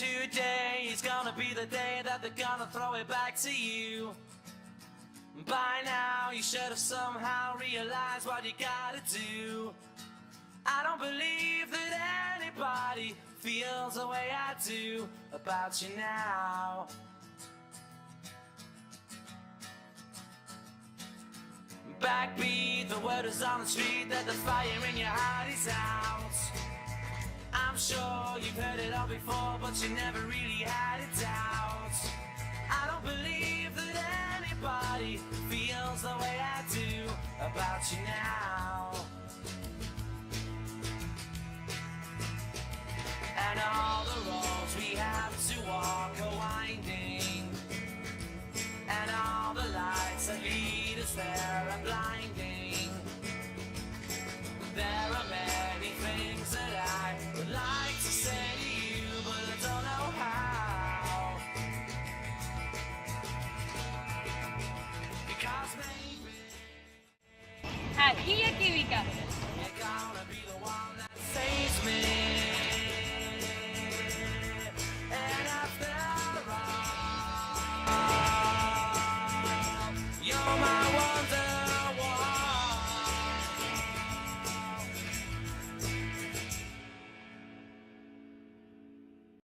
Today is gonna be the day that they're gonna throw it back to you. By now you should have somehow realized what you gotta do. I don't believe that anybody feels the way I do about you now. Backbeat, the word is on the street that the fire in your heart is out. I'm sure you've heard it all before, but you never really had it out. I don't believe that anybody feels the way I do about you now. And all the roads we have to walk are winding, and all the lights that lead us there are blind.